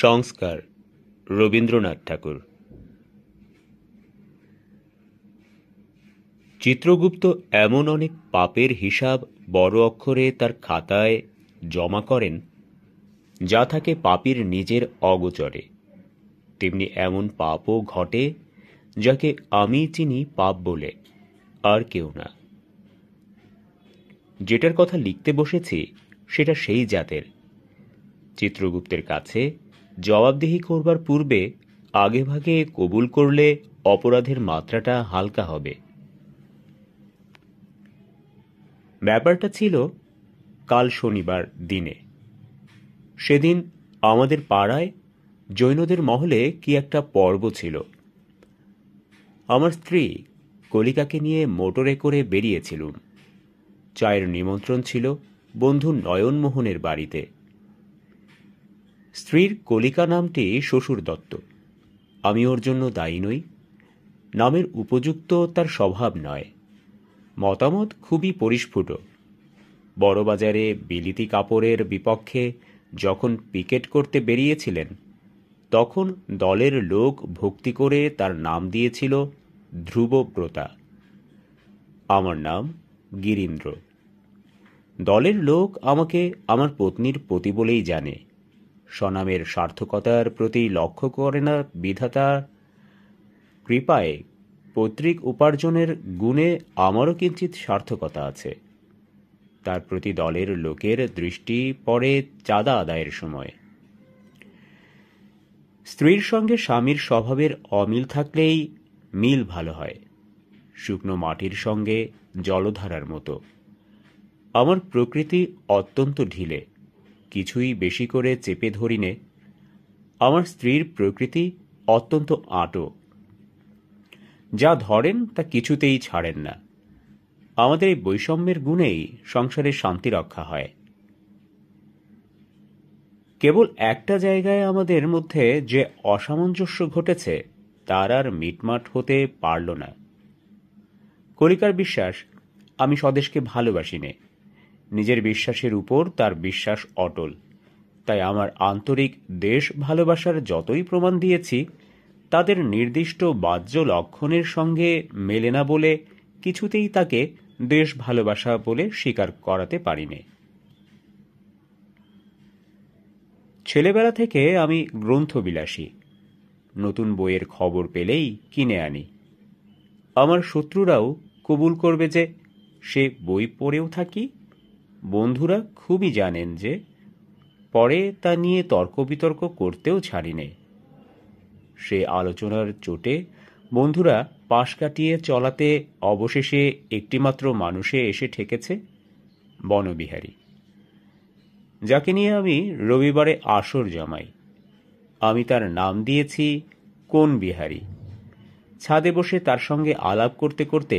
সংস্কার রবীন্দ্রনাথ ঠাকুর। চিত্রগুপ্ত এমন অনেক পাপের হিসাব বড় অক্ষরে তার খাতায় জমা করেন যা থাকে পাপীর নিজের অগোচরে। তেমনি এমন পাপও ঘটে যাকে আমি চিনি পাপ বলে, আর কেউ না। যেটার কথা লিখতে বসেছি সেটা সেই জাতের। চিত্রগুপ্তের কাছে জবাবদিহি করবার পূর্বে আগেভাগে কবুল করলে অপরাধের মাত্রাটা হালকা হবে। ব্যাপারটা ছিল কাল শনিবার দিনে। সেদিন আমাদের পাড়ায় জৈনদের মহলে কি একটা পর্ব ছিল। আমার স্ত্রী কলিকাকে নিয়ে মোটরে করে বেরিয়েছিলুম। চায়ের নিমন্ত্রণ ছিল বন্ধু নয়নমোহনের বাড়িতে। স্ত্রীর কলিকা নামটি শ্বশুর দত্ত। আমি ওর জন্য দায়ী নই। নামের উপযুক্ত তার স্বভাব নয়। মতামত খুবই পরিস্ফুট। বড়বাজারে বিলিতি কাপড়ের বিপক্ষে যখন পিকেট করতে বেরিয়েছিলেন, তখন দলের লোক ভক্তি করে তার নাম দিয়েছিল ধ্রুবব্রতা। আমার নাম গিরীন্দ্র। দলের লোক আমাকে আমার পত্নীর পতি বলেই জানে। স্বনামের সার্থকতার প্রতি লক্ষ্য করে না বিধাতা কৃপায় পৈতৃক উপার্জনের গুণে আমারও কিঞ্চিৎ সার্থকতা আছে। তার প্রতি দলের লোকের দৃষ্টি পড়ে চাঁদা আদায়ের সময়। স্ত্রীর সঙ্গে স্বামীর স্বভাবের অমিল থাকলেই মিল ভালো হয়, শুকনো মাটির সঙ্গে জলধারার মতো। আমার প্রকৃতি অত্যন্ত ঢিলে, কিছুই বেশি করে চেপে ধরিনে। আমার স্ত্রীর প্রকৃতি অত্যন্ত আঁটো, যা ধরেন তা কিছুতেই ছাড়েন না। আমাদের এই বৈষম্যের গুণেই সংসারে শান্তি রক্ষা হয়। কেবল একটা জায়গায় আমাদের মধ্যে যে অসামঞ্জস্য ঘটেছে তার আর মিটমাট হতে পারল না। কলিকার বিশ্বাস আমি স্বদেশকে ভালোবাসি নে। নিজের বিশ্বাসের উপর তার বিশ্বাস অটল। তাই আমার আন্তরিক দেশ ভালোবাসার যতই প্রমাণ দিয়েছি, তাদের নির্দিষ্ট বাহ্য লক্ষণের সঙ্গে মেলে না বলে কিছুতেই তাকে দেশ ভালোবাসা বলে স্বীকার করাতে পারিনি। ছেলেবেলা থেকে আমি গ্রন্থবিলাসী। নতুন বইয়ের খবর পেলেই কিনে আনি। আমার শত্রুরাও কবুল করবে যে সে বই পড়েও থাকি। বন্ধুরা খুবই জানেন যে পরে তা নিয়ে তর্ক বিতর্ক করতেও ছাড়িনে। সে আলোচনার চোটে বন্ধুরা পাশ কাটিয়ে চলাতে অবশেষে একটিমাত্র মানুষে এসে ঠেকেছে, বনবিহারী, যাকে নিয়ে আমি রবিবারে আসর জমাই। আমি তার নাম দিয়েছি কোন বিহারী। ছাদে বসে তার সঙ্গে আলাপ করতে করতে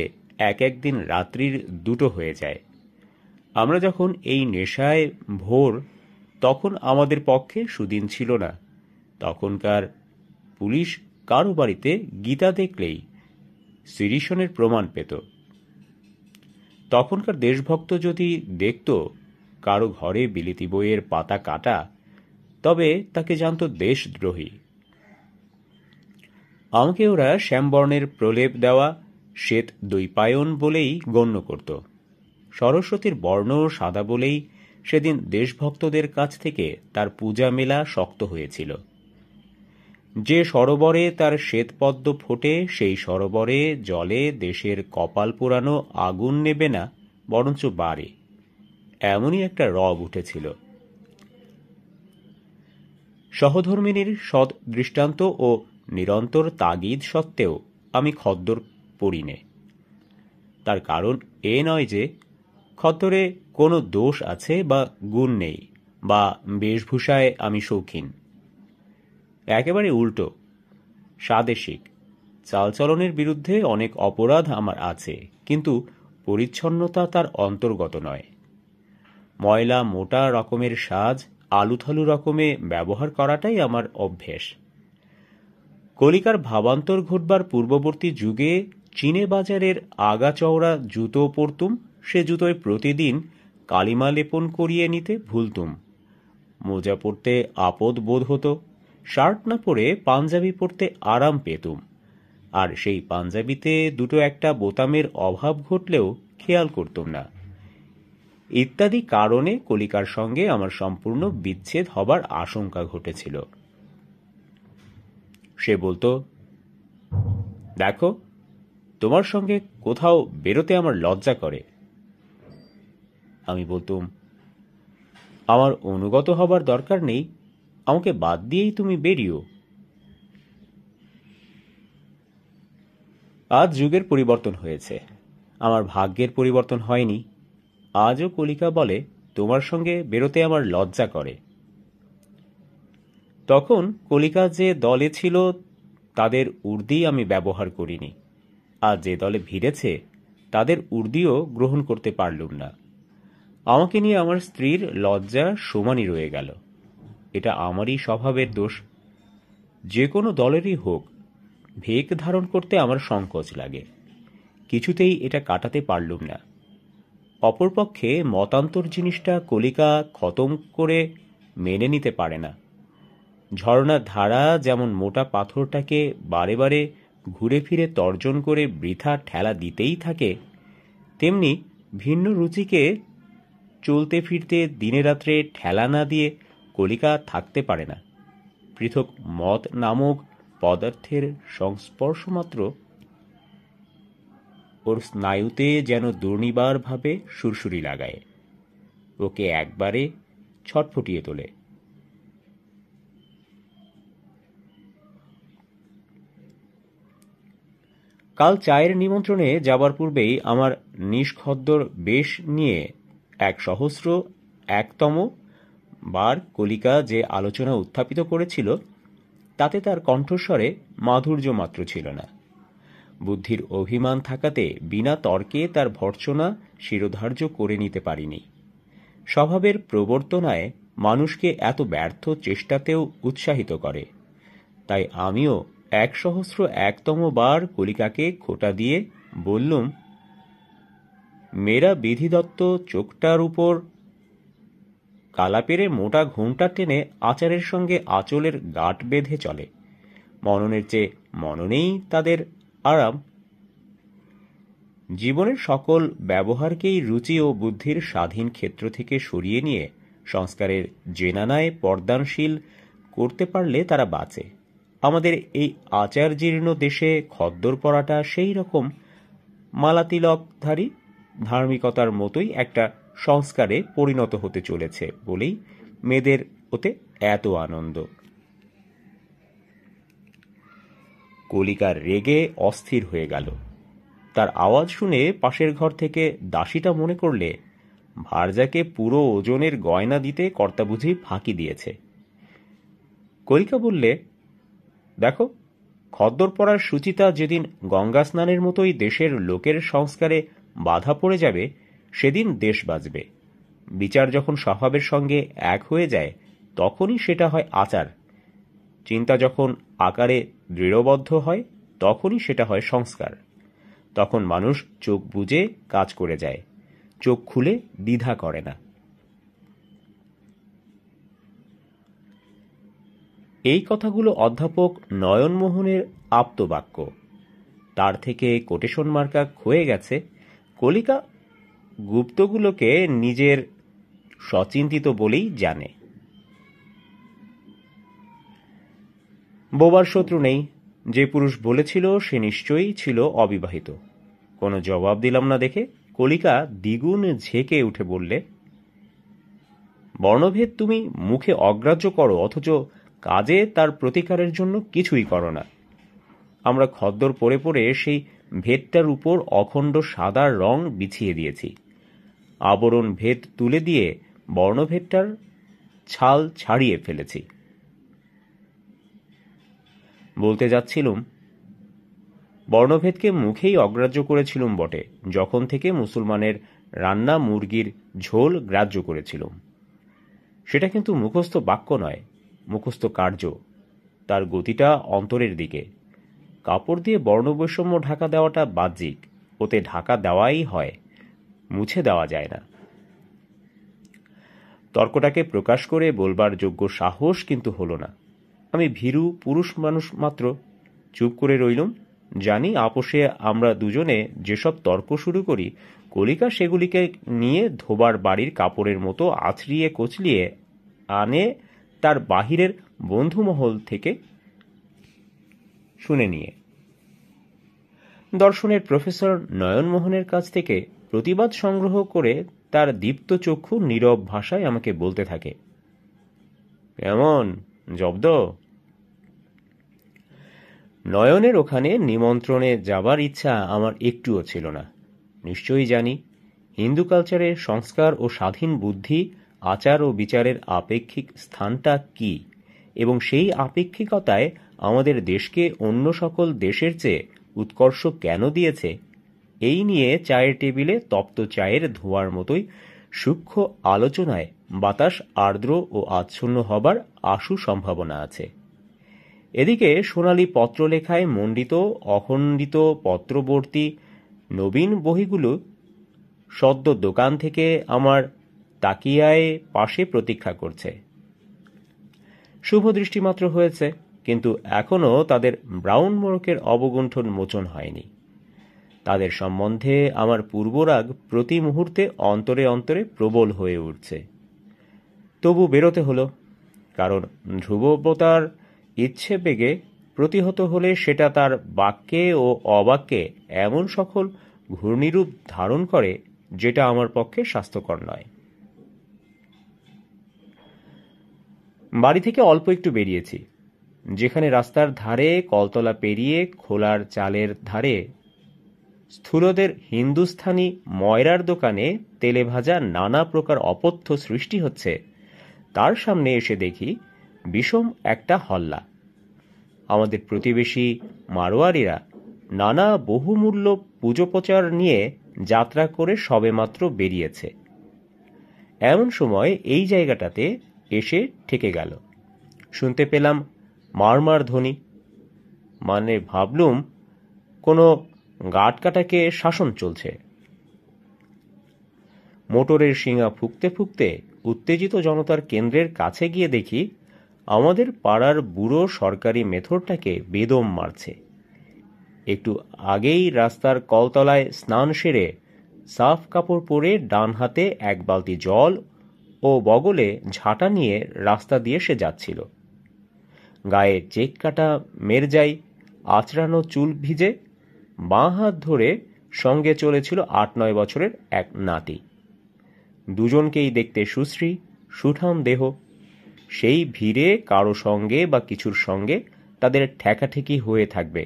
এক একদিন রাত্রির 2টো হয়ে যায়। আমরা যখন এই নেশায় ভোর, তখন আমাদের পক্ষে সুদিন ছিল না। তখনকার পুলিশ কারো বাড়িতে গীতা দেখলেই সিরিশনের প্রমাণ পেত। তখনকার দেশভক্ত যদি দেখত কারো ঘরে বিলিতি বইয়ের পাতা কাটা, তবে তাকে জানত দেশদ্রোহী। আমাকে ওরা শ্যামবর্ণের প্রলেপ দেওয়া শ্বেত দ্বৈপায়ন বলেই গণ্য করত। সরস্বতীর বর্ণ সাদা বলেই সেদিন দেশভক্তদের কাছ থেকে তার পূজা মেলা শক্ত হয়েছিল। যে সরোবরে তার শ্বেতপদ্ম ফোটে, সেই সরোবরে জলে দেশের কপাল পোড়ানো আগুন নেবে না, বরঞ্চ বাড়ে, এমনই একটা রব উঠেছিল। সহধর্মিনীর সৎ দৃষ্টান্ত ও নিরন্তর তাগিদ সত্ত্বেও আমি খদ্দর পড়িনে। তার কারণ এ নয় যে খদ্দরে কোনো দোষ আছে বা গুণ নেই, বা বেশভূষায় আমি শৌখিন। একেবারে উল্টো, স্বাদেশিক। চালচলনের বিরুদ্ধে অনেক অপরাধ আমার আছে, কিন্তু পরিচ্ছন্নতা তার অন্তর্গত নয়। ময়লা মোটা রকমের সাজ আলুথালু রকমে ব্যবহার করাটাই আমার অভ্যেস। কলিকার ভাবান্তর ঘটবার পূর্ববর্তী যুগে চীনে বাজারের আগা চওড়া জুতো পরতুম। সে জুতোয় প্রতিদিন কালিমা লেপন করিয়ে নিতে ভুলতুম। মোজা পরতে আপদ বোধ হতো। শার্ট না পরে পাঞ্জাবি পরতে আরাম পেতুম, আর সেই পাঞ্জাবিতে দুটো একটা বোতামের অভাব ঘটলেও খেয়াল করতুম না। ইত্যাদি কারণে কলিকার সঙ্গে আমার সম্পূর্ণ বিচ্ছেদ হবার আশঙ্কা ঘটেছিল। সে বলতো, দেখো, তোমার সঙ্গে কোথাও বেরোতে আমার লজ্জা করে। আমি বলতুম, আমার অনুগত হবার দরকার নেই, আমাকে বাদ দিয়েই তুমি বেরিও। আজ যুগের পরিবর্তন হয়েছে, আমার ভাগ্যের পরিবর্তন হয়নি। আজও কলিকা বলে, তোমার সঙ্গে বেরোতে আমার লজ্জা করে। তখন কলিকা যে দলে ছিল তাদের উর্দি আমি ব্যবহার করিনি, আর যে দলে ভিড়েছে তাদের উর্দিও গ্রহণ করতে পারলুম না। আমাকে নিয়ে আমার স্ত্রীর লজ্জা সমানই রয়ে গেল। এটা আমারই স্বভাবের দোষ। যে কোনো দলেরই হোক, ভেক ধারণ করতে আমার সংকোচ লাগে। কিছুতেই এটা কাটাতে পারলুম না। অপরপক্ষে মতান্তর জিনিসটা কলিকা খতম করে মেনে নিতে পারে না। ঝর্ণার ধারা যেমন মোটা পাথরটাকে বারে বারে ঘুরে ফিরে তর্জন করে বৃথা ঠেলা দিতেই থাকে, তেমনি ভিন্ন রুচিকে চলতে ফিরতে দিনে রাত্রে ঠেলা না দিয়ে কলিকা থাকতে পারে না। পৃথক মত নামক পদার্থের সংস্পর্শমাত্র ওর স্নায়ুতে যেন দুর্নিবার ভাবে সুরসুরি লাগায়, ওকে একবারে ছটফটিয়ে তোলে। কাল চায়ের নিমন্ত্রণে যাবার পূর্বেই আমার নিষ্খদ্দর বেশ নিয়ে 101তম বার কলিকা যে আলোচনা উত্থাপিত করেছিল, তাতে তার কণ্ঠস্বরে মাধুর্য মাত্র ছিল না। বুদ্ধির অভিমান থাকাতে বিনা তর্কে তার ভর্ৎসনা শিরোধার্য করে নিতে পারিনি। স্বভাবের প্রবর্তনায় মানুষকে এত ব্যর্থ চেষ্টাতেও উৎসাহিত করে। তাই আমিও 101তম বার কলিকাকে খোঁটা দিয়ে বললুম, মেয়েরা বিধিদত্ত চোখটার উপর কালা পেরে মোটা ঘোমটা টেনে আচারের সঙ্গে আঁচলের গাঁট বেঁধে চলে। মননের চেয়ে মননেই তাদের আরাম। জীবনের সকল ব্যবহারকেই রুচি ও বুদ্ধির স্বাধীন ক্ষেত্র থেকে সরিয়ে নিয়ে সংস্কারের জেনানায় পর্দানশীল করতে পারলে তারা বাঁচে। আমাদের এই আচার জীর্ণ দেশে খদ্দর পরাটা সেই রকম মালাতিলকধারী ধার্মিকতার মতোই একটা সংস্কারে পরিণত হতে চলেছে বলেই মেয়েদের ওতে এত আনন্দ। কলিকা রেগে অস্থির হয়ে গেল। তার আওয়াজ শুনে পাশের ঘর থেকে দাসীটা মনে করলে ভারজাকে পুরো ওজনের গয়না দিতে কর্তা বুঝি ফাঁকি দিয়েছে। কলিকা বললে, দেখো, খদ্দর পরার সুচিতা যেদিন গঙ্গা স্নানের মতোই দেশের লোকের সংস্কারে বাধা পড়ে যাবে, সেদিন দেশ বাঁচবে। বিচার যখন স্বভাবের সঙ্গে এক হয়ে যায়, তখনই সেটা হয় আচার। চিন্তা যখন আকারে দৃঢ়বদ্ধ হয়, তখনই সেটা হয় সংস্কার। তখন মানুষ চোখ বুজে কাজ করে যায়, চোখ খুলে দ্বিধা করে না। এই কথাগুলো অধ্যাপক নয়নমোহনের আপ্তবাক্য। তার থেকে কোটেশন মার্কা ক্ষয়ে গেছে। কলিকা গুপ্তগুলোকে নিজের সচিন্তিত বলেই জানে। বোবার শত্রু নেই। যে পুরুষ বলেছিল সে নিশ্চয়ই ছিল অবিবাহিত। কোনো জবাব দিলাম না দেখে কলিকা দ্বিগুণ ঝেঁকে উঠে বললে, বর্ণভেদ তুমি মুখে অগ্রাহ্য করো, অথচ কাজে তার প্রতিকারের জন্য কিছুই করো না। আমরা খদ্দর পরে পরে সেই ভেদটার উপর অখণ্ড সাদা রং বিছিয়ে দিয়েছি। আবরণ ভেদ তুলে দিয়ে বর্ণভেদটার ছাল ছাড়িয়ে ফেলেছি। বলতে যাচ্ছিলুম, বর্ণভেদকে মুখেই অগ্রাহ্য করেছিলুম বটে, যখন থেকে মুসলমানের রান্না মুরগির ঝোল গ্রাহ্য করেছিলুম। সেটা কিন্তু মুখস্থ বাক্য নয়, মুখস্থ কার্য। তার গতিটা অন্তরের দিকে। কাপড় দিয়ে বর্ণবৈষম্য ঢাকা দেওয়াটা বাহ্যিক, ওতে ঢাকা দেওয়াই হয়, মুছে দেওয়া যায় না। তর্কটাকে প্রকাশ করে বলবার যোগ্য সাহস কিন্তু হল না। আমি ভীরু পুরুষ মানুষ মাত্র চুপ করে রইলুম। জানি আপোষে আমরা দুজনে যেসব তর্ক শুরু করি, কলিকা সেগুলিকে নিয়ে ধোবার বাড়ির কাপড়ের মতো আছড়িয়ে কচলিয়ে আনে তার বাহিরের বন্ধুমহল থেকে শুনে নিয়ে। দর্শনের প্রফেসর নয়নমোহনের কাছ থেকে প্রতিবাদ সংগ্রহ করে তার দীপ্ত চক্ষু নীরব ভাষায় আমাকে বলতে থাকে, কেমন জব্দ? নয়নের ওখানে নিমন্ত্রণে যাবার ইচ্ছা আমার একটুও ছিল না। নিশ্চয়ই জানি হিন্দু কালচারের সংস্কার ও স্বাধীন বুদ্ধি, আচার ও বিচারের আপেক্ষিক স্থানটা কি, এবং সেই আপেক্ষিকতায় আমাদের দেশকে অন্য সকল দেশের চেয়ে উৎকর্ষ কেন দিয়েছে, এই নিয়ে চায়ের টেবিলে তপ্ত চায়ের ধোঁয়ার মতোই সূক্ষ্ম আলোচনায় বাতাস আর্দ্র ও আচ্ছন্ন হবার আশু সম্ভাবনা আছে। এদিকে সোনালী পত্রলেখায় মণ্ডিত অখণ্ডিত পত্রবর্তী নবীন বহিগুলো সদ্য দোকান থেকে আমার তাকিয়ায় পাশে প্রতীক্ষা করছে। শুভ দৃষ্টিমাত্র হয়েছে, কিন্তু এখনো তাদের ব্রাউন মোড়কের অবগুণ্ঠন মোচন হয়নি। তাদের সম্বন্ধে আমার পূর্বরাগ প্রতি মুহূর্তে অন্তরে অন্তরে প্রবল হয়ে উঠছে। তবু বেরোতে হলো, কারণ ধ্রুবতার ইচ্ছে বেগে প্রতিহত হলে সেটা তার বাক্যে ও অবাক্যে এমন সকল ঘূর্ণিরূপ ধারণ করে যেটা আমার পক্ষে স্বাস্থ্যকর নয়। বাড়ি থেকে অল্প একটু বেরিয়েছি, যেখানে রাস্তার ধারে কলতলা পেরিয়ে খোলার চালের ধারে স্থূলদের হিন্দুস্থানি ময়রার দোকানে তেলে ভাজা নানা প্রকার অপথ্য সৃষ্টি হচ্ছে, তার সামনে এসে দেখি বিষম একটা হল্লা। আমাদের প্রতিবেশী মারোয়ারিরা নানা বহুমূল্য পুজোপচার নিয়ে যাত্রা করে সবেমাত্র বেরিয়েছে। এমন সময় এই জায়গাটাতে এসে ঠেকে গেল। শুনতে পেলাম মারমার ধ্বনি। মানে ভাবলুম কোনো গাটকাটাকে শাসন চলছে। মোটরের শিঙা ফুঁকতে ফুঁকতে উত্তেজিত জনতার কেন্দ্রের কাছে গিয়ে দেখি আমাদের পাড়ার বুড়ো সরকারি মেথরটাকে বেদম মারছে। একটু আগেই রাস্তার কলতলায় স্নান সেরে সাফ কাপড় পরে ডান হাতে এক বালতি জল ও বগলে ঝাঁটা নিয়ে রাস্তা দিয়ে সে যাচ্ছিল। গায়ে চেক কাটা মেরজাই, আঁচড়ানো চুল ভিজে, বাঁ হাত ধরে সঙ্গে চলেছিল ৮-৯ বছরের এক নাতি। দুজনকেই দেখতে সুশ্রী সুঠাম দেহ। সেই ভিড়ে কারো সঙ্গে বা কিছুর সঙ্গে তাদের ঠেকাঠেকি হয়ে থাকবে,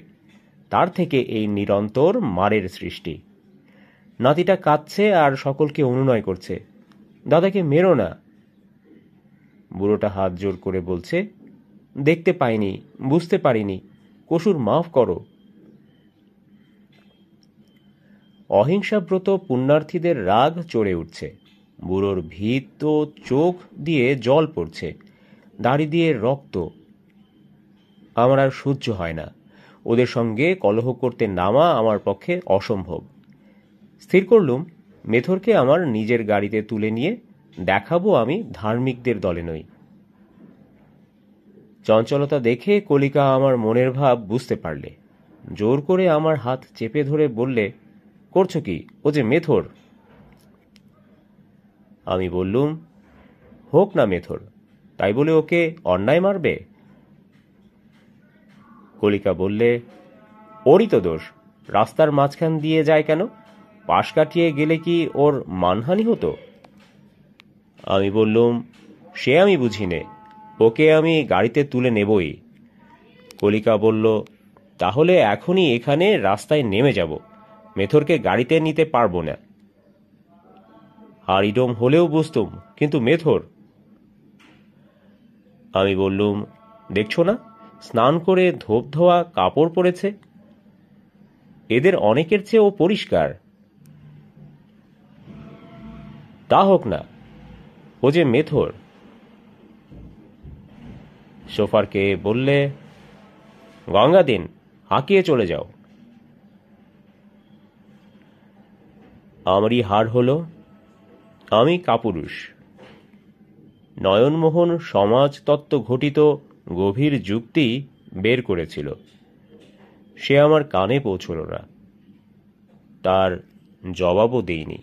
তার থেকে এই নিরন্তর মারের সৃষ্টি। নাতিটা কাঁদছে আর সকলকে অনুনয় করছে, দাদাকে মেরো না। বুড়োটা হাত জোর করে বলছে, দেখতে পাইনি, বুঝতে পারিনি, কসুর মাফ করো। অহিংসাব্রত পুণ্যার্থীদের রাগ চড়ে উঠছে। বুড়োর ভীত চোখ দিয়ে জল পড়ছে, দাড়ি দিয়ে রক্ত। আমার আর সহ্য হয় না। ওদের সঙ্গে কলহ করতে নামা আমার পক্ষে অসম্ভব। স্থির করলুম মেথরকে আমার নিজের গাড়িতে তুলে নিয়ে দেখাবো আমি ধার্মিকদের দলে নই। চঞ্চলতা দেখে কলিকা আমার মনের ভাব বুঝতে পারলে। জোর করে আমার হাত চেপে ধরে বললে, করছো কি? ও যে মেথর। আমি বললুম, হোক না মেথর, তাই বলে ওকে অন্যায় মারবে? কলিকা বললে, ওরই তো দোষ, রাস্তার মাঝখান দিয়ে যায় কেন? পাশ কাটিয়ে গেলে কি ওর মানহানি হতো? আমি বললুম, সে আমি বুঝি নে, ওকে আমি গাড়িতে তুলে নেবই। কলিকা বলল, তাহলে এখনই এখানে রাস্তায় নেমে যাব, মেথরকে গাড়িতে নিতে পারবো না। হারিডোম হলেও বুঝতুম, কিন্তু মেথর। আমি বললুম, দেখছো না, স্নান করে ধোপ ধোয়া কাপড় পরেছে, এদের অনেকের চেয়ে ও পরিষ্কার। তা হোক না, ও যে মেথর। সোফারকে বললে, গঙ্গা দিন, হাঁকিয়ে চলে যাও। আমারই হার হলো, আমি কাপুরুষ। নয়নমোহন সমাজতত্ত্ব ঘটিত গভীর যুক্তি বের করেছিল। সে আমার কানে পৌঁছল না, তার জবাবও দিইনি।